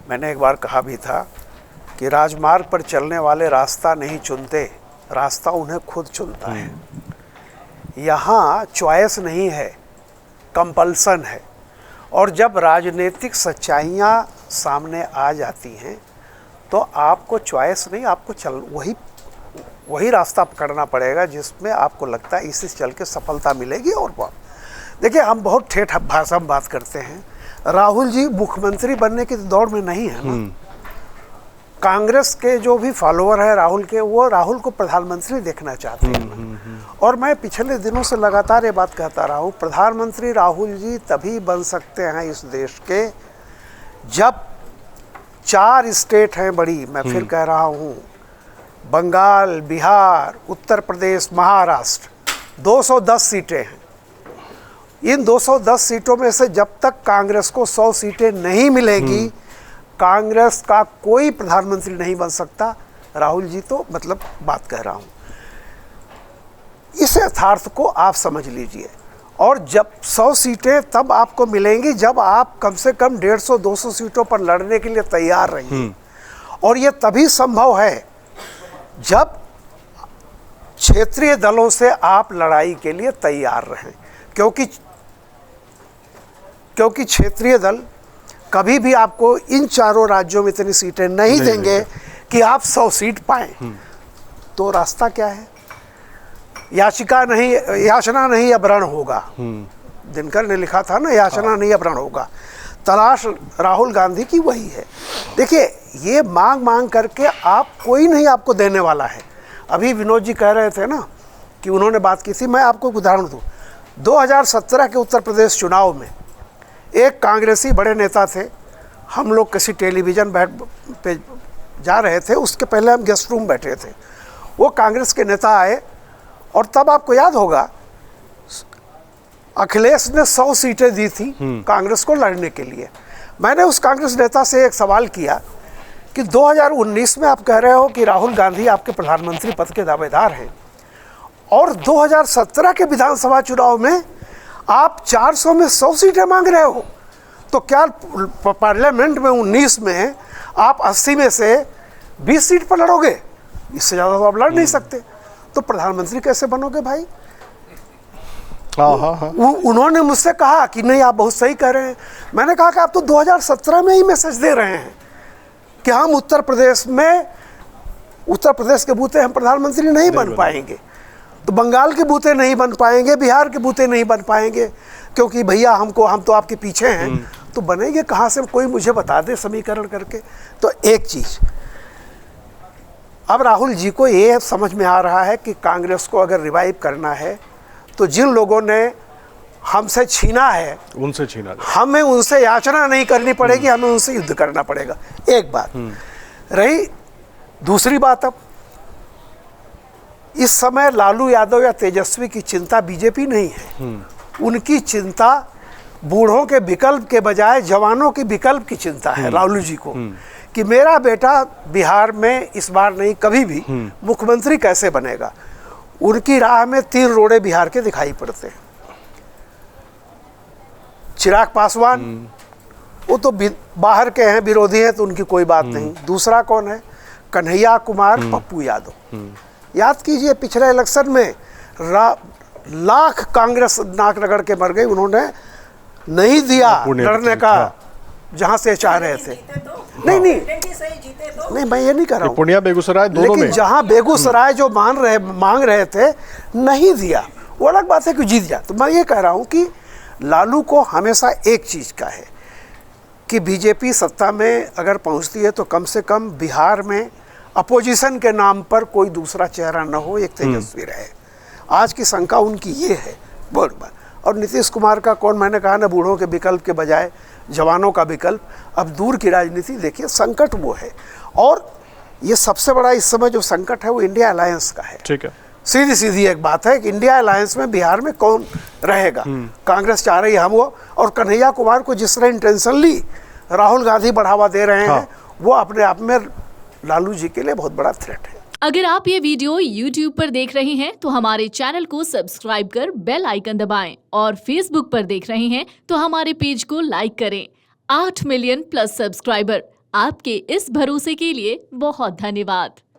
मैंने एक बार कहा भी था कि राजमार्ग पर चलने वाले रास्ता नहीं चुनते, रास्ता उन्हें खुद चुनता है। यहाँ चॉइस नहीं है, कंपल्सन है। और जब राजनीतिक सच्चाइयाँ सामने आ जाती हैं तो आपको चॉइस नहीं, आपको वही रास्ता पकड़ना पड़ेगा जिसमें आपको लगता है इसी से चल के सफलता मिलेगी। और देखिए, हम बहुत ठेठ भाषा में बात करते हैं। राहुल जी मुख्यमंत्री बनने की दौड़ में नहीं है ना। कांग्रेस के जो भी फॉलोअर है राहुल के, वो राहुल को प्रधानमंत्री देखना चाहते हैं। और मैं पिछले दिनों से लगातार ये बात कहता रहा हूँ, प्रधानमंत्री राहुल जी तभी बन सकते हैं इस देश के जब 4 स्टेट हैं बड़ी, मैं फिर कह रहा हूँ, बंगाल, बिहार, उत्तर प्रदेश, महाराष्ट्र, 210 सीटें हैं। इन 210 सीटों में से जब तक कांग्रेस को 100 सीटें नहीं मिलेगी, कांग्रेस का कोई प्रधानमंत्री नहीं बन सकता। राहुल जी तो मतलब बात कह रहा हूँ, इस यथार्थ को आप समझ लीजिए। और जब 100 सीटें तब आपको मिलेंगी जब आप कम से कम 150-200 सीटों पर लड़ने के लिए तैयार रहिए। और ये तभी संभव है जब क्षेत्रीय दलों से आप लड़ाई के लिए तैयार रहें, क्योंकि क्षेत्रीय दल कभी भी आपको इन चारों राज्यों में इतनी सीटें नहीं देंगे कि आप 100 सीट पाएं। तो रास्ता क्या है? याचना नहीं अब रण होगा। दिनकर ने लिखा था ना, याचना नहीं अब रण होगा। तलाश राहुल गांधी की वही है। देखिए, ये मांग करके कोई नहीं आपको देने वाला है। अभी विनोद जी कह रहे थे ना कि उन्होंने बात की थी, मैं आपको एक उदाहरण दूं। 2017 के उत्तर प्रदेश चुनाव में एक कांग्रेसी बड़े नेता थे, हम लोग किसी टेलीविज़न पे जा रहे थे, उसके पहले हम गेस्ट रूम बैठे थे। वो कांग्रेस के नेता आए और तब आपको याद होगा अखिलेश ने 100 सीटें दी थी कांग्रेस को लड़ने के लिए। मैंने उस कांग्रेस नेता से एक सवाल किया कि 2019 में आप कह रहे हो कि राहुल गांधी आपके प्रधानमंत्री पद के दावेदार हैं, और 2017 के विधानसभा चुनाव में आप 400 में 100 सीटें मांग रहे हो, तो क्या पार्लियामेंट में 19 में आप 80 में से 20 सीट पर लड़ोगे? इससे ज़्यादा तो आप लड़ नहीं सकते। तो प्रधानमंत्री कैसे बनोगे भाई? उन्होंने मुझसे कहा कि नहीं, आप बहुत सही कह रहे हैं। मैंने कहा कि आप तो 2017 में ही मैसेज दे रहे हैं कि हम उत्तर प्रदेश के बूते हम प्रधानमंत्री नहीं बन पाएंगे, तो बंगाल के बूते नहीं बन पाएंगे, बिहार के बूते नहीं बन पाएंगे, क्योंकि भैया हम तो आपके पीछे हैं। तो बनेंगे कहाँ से? कोई मुझे बता दे समीकरण करके। तो एक चीज़ अब राहुल जी को ये समझ में आ रहा है कि कांग्रेस को अगर रिवाइव करना है तो जिन लोगों ने हमसे छीना है उनसे छीना, हमें उनसे याचना नहीं करनी पड़ेगी, हमें उनसे युद्ध करना पड़ेगा। एक बात रही। दूसरी बात, अब इस समय लालू यादव या तेजस्वी की चिंता बीजेपी नहीं है। उनकी चिंता बूढ़ों के विकल्प के बजाय जवानों के विकल्प की चिंता है लालू जी को, कि मेरा बेटा बिहार में इस बार नहीं कभी भी मुख्यमंत्री कैसे बनेगा। उनकी राह में 3 रोड़े बिहार के दिखाई पड़ते हैं। चिराग पासवान, वो तो बाहर के हैं, विरोधी हैं, तो उनकी कोई बात नहीं। दूसरा कौन है? कन्हैया कुमार, पप्पू यादव। याद कीजिए, पिछले इलेक्शन में लाख कांग्रेस नाक रगड़ के मर गई, उन्होंने नहीं दिया लड़ने का जहां से चाह रहे थे। नहीं, मैं ये नहीं कर रहा हूँ, पूर्णिया बेगूसराय दोनों लेकिन में जहाँ बेगूसराय जो मांग रहे थे नहीं दिया, वो अलग बात है कि जीत जा। तो मैं ये कह रहा हूँ कि लालू को हमेशा एक चीज़ का है कि बीजेपी सत्ता में अगर पहुँचती है तो कम से कम बिहार में अपोजिशन के नाम पर कोई दूसरा चेहरा न हो, एक तेजस्वी रहे। आज की शंका उनकी ये है बहुत बार। और नीतीश कुमार का कौन? मैंने कहा ना, बूढ़ों के विकल्प के बजाय जवानों का विकल्प। अब दूर की राजनीति देखिए, संकट वो है। और ये सबसे बड़ा इस समय जो संकट है वो इंडिया अलायंस का है। ठीक है, सीधी एक बात है कि इंडिया अलायंस में बिहार में कौन रहेगा? कांग्रेस चाह रही है हम वो, और कन्हैया कुमार को जिस तरह इंटेंशनली राहुल गांधी बढ़ावा दे रहे हैं, वो अपने आप में लालू जी के लिए बहुत बड़ा थ्रेट है। अगर आप ये वीडियो YouTube पर देख रहे हैं तो हमारे चैनल को सब्सक्राइब कर बेल आइकन दबाएं, और Facebook पर देख रहे हैं तो हमारे पेज को लाइक करें। 8 मिलियन प्लस सब्सक्राइबर, आपके इस भरोसे के लिए बहुत धन्यवाद।